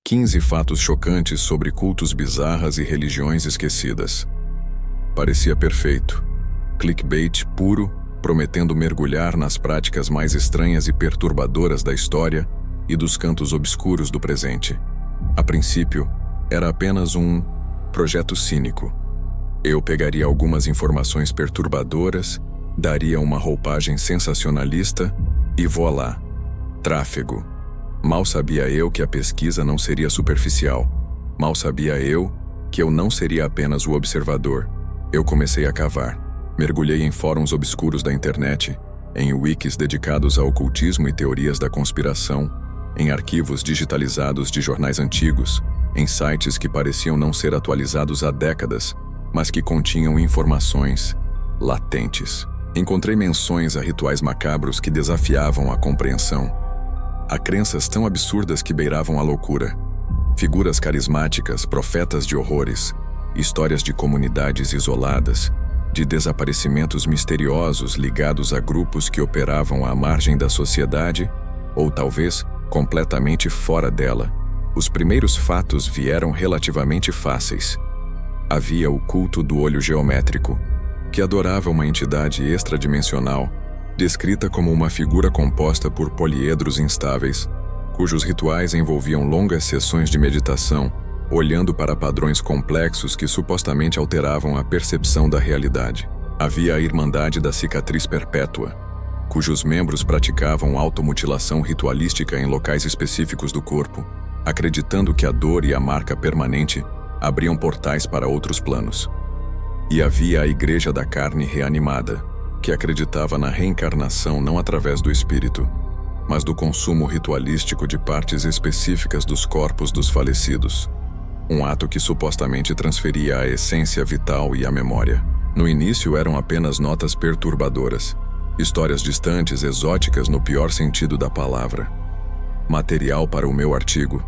15 fatos chocantes sobre cultos bizarras e religiões esquecidas. Parecia perfeito. Clickbait puro, prometendo mergulhar nas práticas mais estranhas e perturbadoras da história e dos cantos obscuros do presente. A princípio, era apenas um projeto cínico. Eu pegaria algumas informações perturbadoras, daria uma roupagem sensacionalista e voilá. Tráfego. Mal sabia eu que a pesquisa não seria superficial. Mal sabia eu que eu não seria apenas o observador. Eu comecei a cavar. Mergulhei em fóruns obscuros da internet, em wikis dedicados ao ocultismo e teorias da conspiração, em arquivos digitalizados de jornais antigos, em sites que pareciam não ser atualizados há décadas, mas que continham informações latentes. Encontrei menções a rituais macabros que desafiavam a compreensão, a crenças tão absurdas que beiravam a loucura, figuras carismáticas, profetas de horrores, histórias de comunidades isoladas, de desaparecimentos misteriosos ligados a grupos que operavam à margem da sociedade, ou talvez completamente fora dela. Os primeiros fatos vieram relativamente fáceis. Havia o culto do olho geométrico, que adorava uma entidade extradimensional, descrita como uma figura composta por poliedros instáveis, cujos rituais envolviam longas sessões de meditação, olhando para padrões complexos que supostamente alteravam a percepção da realidade. Havia a Irmandade da Cicatriz Perpétua, cujos membros praticavam automutilação ritualística em locais específicos do corpo, acreditando que a dor e a marca permanente abriam portais para outros planos. E havia a Igreja da Carne Reanimada, que acreditava na reencarnação não através do espírito, mas do consumo ritualístico de partes específicas dos corpos dos falecidos. Um ato que supostamente transferia a essência vital e a memória. No início eram apenas notas perturbadoras, histórias distantes, exóticas no pior sentido da palavra. Material para o meu artigo.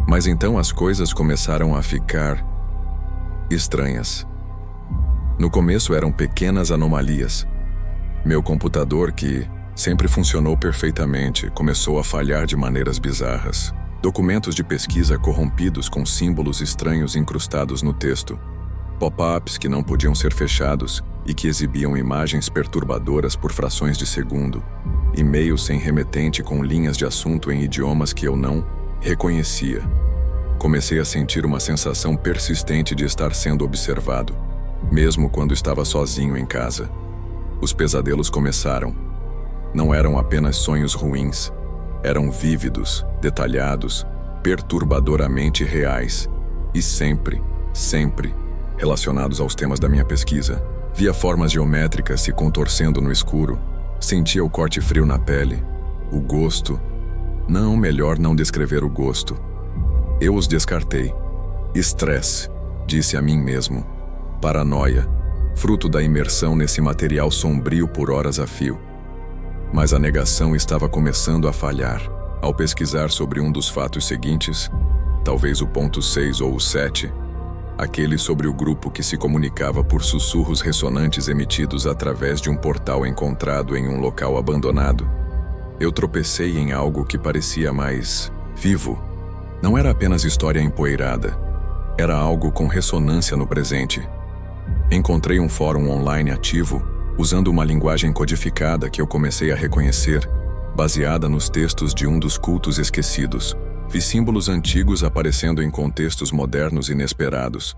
Mas então as coisas começaram a ficar estranhas. No começo eram pequenas anomalias. Meu computador, que sempre funcionou perfeitamente, começou a falhar de maneiras bizarras. Documentos de pesquisa corrompidos com símbolos estranhos incrustados no texto. Pop-ups que não podiam ser fechados e que exibiam imagens perturbadoras por frações de segundo. E-mails sem remetente com linhas de assunto em idiomas que eu não reconhecia. Comecei a sentir uma sensação persistente de estar sendo observado, mesmo quando estava sozinho em casa. Os pesadelos começaram. Não eram apenas sonhos ruins. Eram vívidos, detalhados, perturbadoramente reais. E sempre relacionados aos temas da minha pesquisa. Via formas geométricas se contorcendo no escuro. Sentia o corte frio na pele. O gosto. Não, melhor não descrever o gosto. Eu os descartei. Estresse, disse a mim mesmo. Paranoia, fruto da imersão nesse material sombrio por horas a fio. Mas a negação estava começando a falhar. Ao pesquisar sobre um dos fatos seguintes, talvez o ponto 6 ou o 7, aquele sobre o grupo que se comunicava por sussurros ressonantes emitidos através de um portal encontrado em um local abandonado, eu tropecei em algo que parecia mais vivo. Não era apenas história empoeirada, era algo com ressonância no presente. Encontrei um fórum online ativo, usando uma linguagem codificada que eu comecei a reconhecer, baseada nos textos de um dos cultos esquecidos. Vi símbolos antigos aparecendo em contextos modernos inesperados.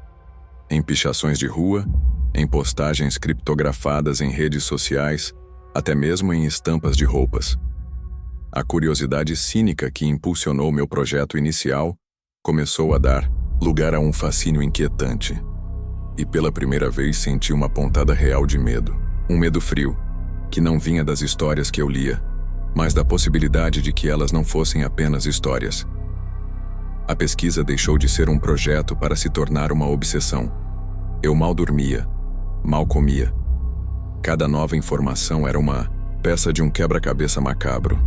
Em pichações de rua, em postagens criptografadas em redes sociais, até mesmo em estampas de roupas. A curiosidade cínica que impulsionou meu projeto inicial começou a dar lugar a um fascínio inquietante. E pela primeira vez senti uma pontada real de medo. Um medo frio, que não vinha das histórias que eu lia, mas da possibilidade de que elas não fossem apenas histórias. A pesquisa deixou de ser um projeto para se tornar uma obsessão. Eu mal dormia, mal comia. Cada nova informação era uma peça de um quebra-cabeça macabro.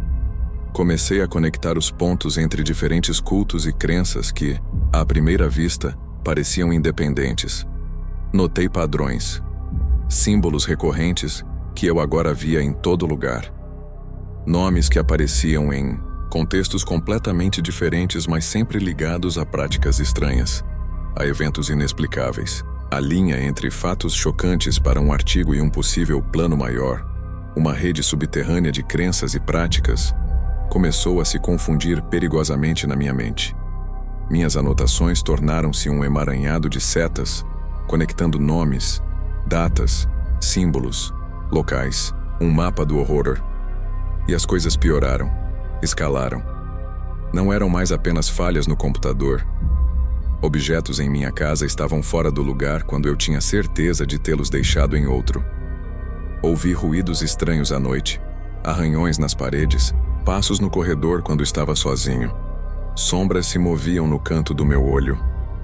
Comecei a conectar os pontos entre diferentes cultos e crenças que, à primeira vista, pareciam independentes. Notei padrões, símbolos recorrentes que eu agora via em todo lugar. Nomes que apareciam em Contextos completamente diferentes, mas sempre ligados a práticas estranhas, a eventos inexplicáveis. A linha entre fatos chocantes para um artigo e um possível plano maior, uma rede subterrânea de crenças e práticas, começou a se confundir perigosamente na minha mente. Minhas anotações tornaram-se um emaranhado de setas, conectando nomes, datas, símbolos, locais, um mapa do horror. E as coisas pioraram, escalaram. Não eram mais apenas falhas no computador. Objetos em minha casa estavam fora do lugar quando eu tinha certeza de tê-los deixado em outro. Ouvi ruídos estranhos à noite, arranhões nas paredes, passos no corredor quando estava sozinho. Sombras se moviam no canto do meu olho,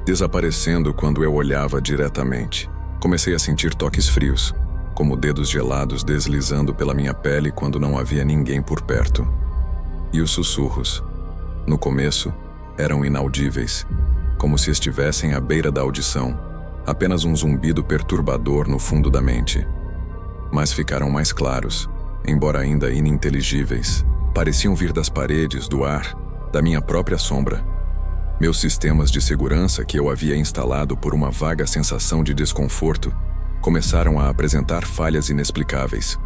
desaparecendo quando eu olhava diretamente. Comecei a sentir toques frios, como dedos gelados deslizando pela minha pele quando não havia ninguém por perto. E os sussurros, no começo, eram inaudíveis, como se estivessem à beira da audição, apenas um zumbido perturbador no fundo da mente. Mas ficaram mais claros, embora ainda ininteligíveis. Pareciam vir das paredes, do ar, da minha própria sombra. Meus sistemas de segurança, que eu havia instalado por uma vaga sensação de desconforto, começaram a apresentar falhas inexplicáveis.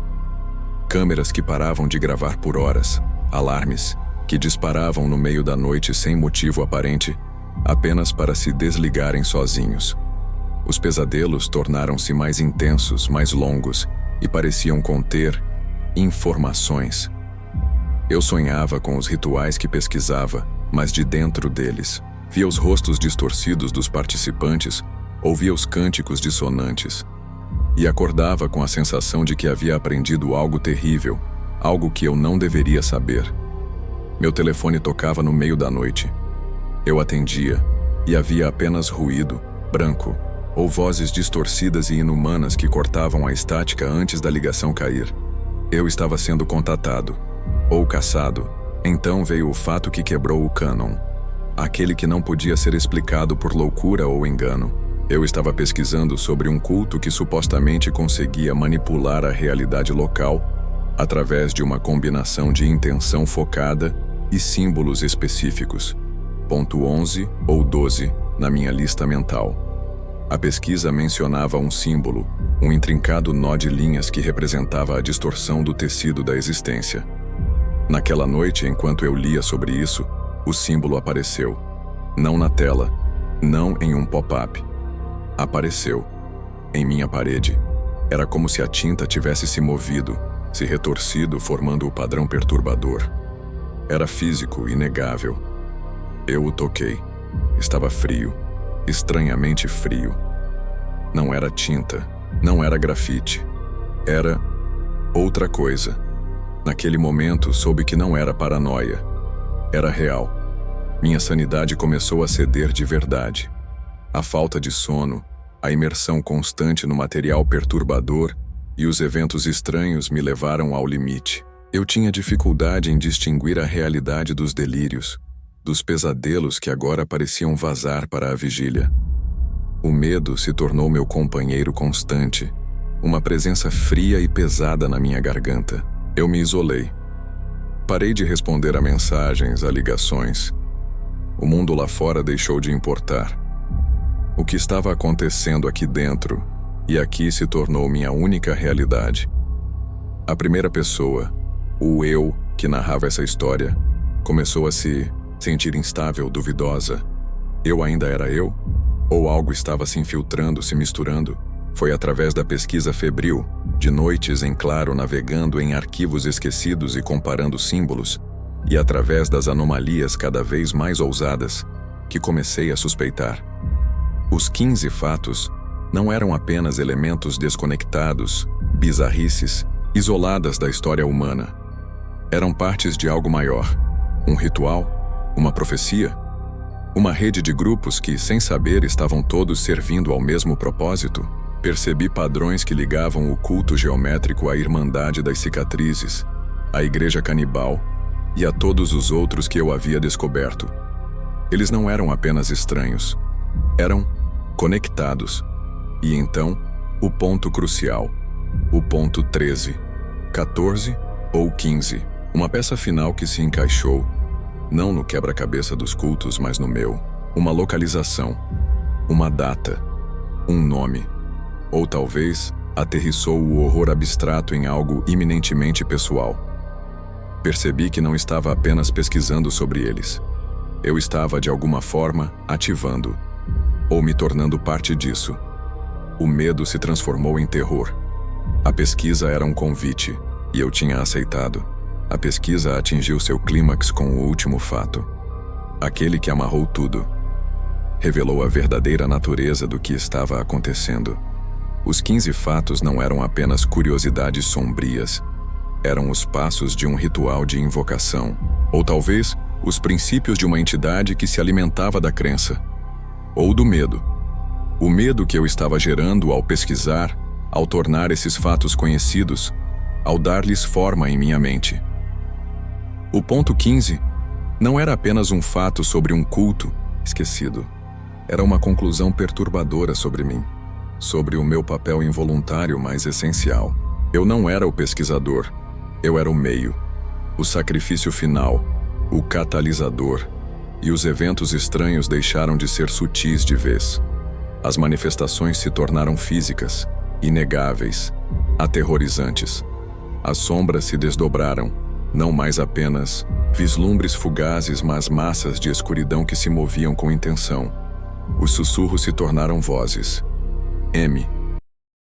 Câmeras que paravam de gravar por horas, alarmes que disparavam no meio da noite sem motivo aparente, apenas para se desligarem sozinhos. Os pesadelos tornaram-se mais intensos, mais longos, e pareciam conter informações. Eu sonhava com os rituais que pesquisava, mas de dentro deles. Via os rostos distorcidos dos participantes, ouvia os cânticos dissonantes. E acordava com a sensação de que havia aprendido algo terrível, algo que eu não deveria saber. Meu telefone tocava no meio da noite. Eu atendia, e havia apenas ruído, branco, ou vozes distorcidas e inumanas que cortavam a estática antes da ligação cair. Eu estava sendo contatado, ou caçado. Então veio o fato que quebrou o cânon. Aquele que não podia ser explicado por loucura ou engano. Eu estava pesquisando sobre um culto que supostamente conseguia manipular a realidade local através de uma combinação de intenção focada e símbolos específicos. Ponto 11 ou 12 na minha lista mental. A pesquisa mencionava um símbolo, um intrincado nó de linhas que representava a distorção do tecido da existência. Naquela noite, enquanto eu lia sobre isso, o símbolo apareceu. Não na tela, não em um pop-up. Apareceu, em minha parede. Era como se a tinta tivesse se movido, se retorcido, formando o padrão perturbador. Era físico, inegável. Eu o toquei. Estava frio, estranhamente frio. Não era tinta, não era grafite. Era outra coisa. Naquele momento, soube que não era paranoia. Era real. Minha sanidade começou a ceder de verdade. A falta de sono, a imersão constante no material perturbador e os eventos estranhos me levaram ao limite. Eu tinha dificuldade em distinguir a realidade dos delírios, dos pesadelos que agora pareciam vazar para a vigília. O medo se tornou meu companheiro constante, uma presença fria e pesada na minha garganta. Eu me isolei. Parei de responder a mensagens, a ligações. O mundo lá fora deixou de importar. O que estava acontecendo aqui dentro e aqui se tornou minha única realidade. A primeira pessoa, o eu que narrava essa história, começou a se sentir instável, duvidosa. Eu ainda era eu? Ou algo estava se infiltrando, se misturando? Foi através da pesquisa febril, de noites em claro navegando em arquivos esquecidos e comparando símbolos, e através das anomalias cada vez mais ousadas, que comecei a suspeitar. Os 15 fatos não eram apenas elementos desconectados, bizarrices, isoladas da história humana. Eram partes de algo maior, um ritual, uma profecia, uma rede de grupos que, sem saber, estavam todos servindo ao mesmo propósito. Percebi padrões que ligavam o culto geométrico à Irmandade das Cicatrizes, à Igreja Canibal e a todos os outros que eu havia descoberto. Eles não eram apenas estranhos, eram conectados. E então, o ponto crucial, o ponto 13, 14 ou 15, uma peça final que se encaixou Não no quebra-cabeça dos cultos, mas no meu. Uma localização, uma data, um nome. Ou talvez aterrissou o horror abstrato em algo iminentemente pessoal. Percebi que não estava apenas pesquisando sobre eles. Eu estava, de alguma forma, ativando, ou me tornando parte disso. O medo se transformou em terror. A pesquisa era um convite, e eu tinha aceitado. A pesquisa atingiu seu clímax com o último fato. Aquele que amarrou tudo. Revelou a verdadeira natureza do que estava acontecendo. Os 15 fatos não eram apenas curiosidades sombrias. Eram os passos de um ritual de invocação. Ou talvez, os princípios de uma entidade que se alimentava da crença. Ou do medo. O medo que eu estava gerando ao pesquisar, ao tornar esses fatos conhecidos, ao dar-lhes forma em minha mente. O ponto 15 não era apenas um fato sobre um culto esquecido. Era uma conclusão perturbadora sobre mim, sobre o meu papel involuntário mais essencial. Eu não era o pesquisador, eu era o meio, o sacrifício final, o catalisador, e os eventos estranhos deixaram de ser sutis de vez. As manifestações se tornaram físicas, inegáveis, aterrorizantes. As sombras se desdobraram, não mais apenas vislumbres fugazes, mas massas de escuridão que se moviam com intenção. Os sussurros se tornaram vozes. M.